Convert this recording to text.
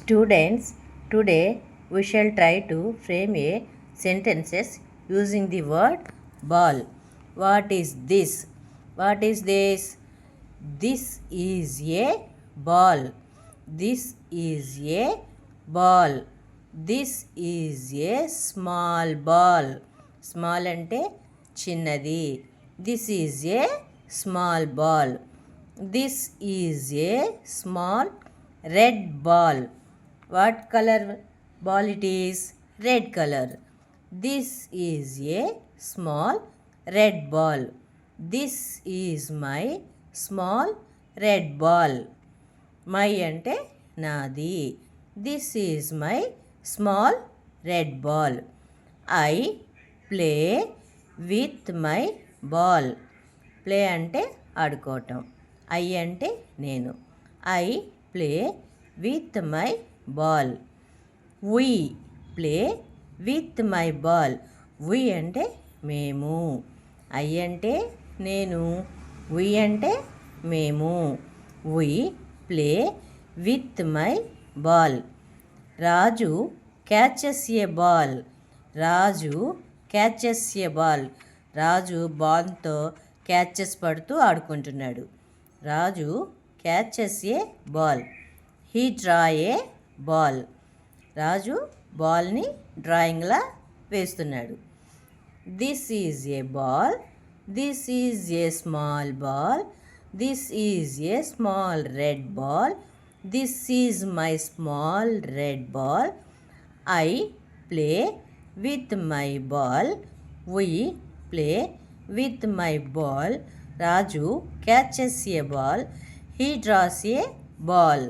Students, today we shall try to frame a sentences using the word ball. What is this? What is this? This is a ball. This is a ball. This is a small ball. Small ante chinnadi. This is a small ball. This is a small red ball. What color ball it is? Red color. This is a small red ball. This is my small red ball. My ante nadi. This is my small red ball. I play with my ball. Play ante ఆడుకోవటం. I ante నేను. I play with my ball. We play with my ball. We అంటే మేము. I అంటే నేను. We అంటే మేము. We play with my ball. Raju catches a ball. Raju catches a ball. రాజు బాల్తో catches పడుతూ ఆడుకుంటున్నాడు. రాజు catches a ball. He draw a ball. రాజు బాల్ని డ్రాయింగ్లా వేస్తున్నాడు. This is a ball. This is a small ball. This is a small red ball. This is my small red ball. I play with my ball. We play with my ball. Raju catches A ball. He draws A ball.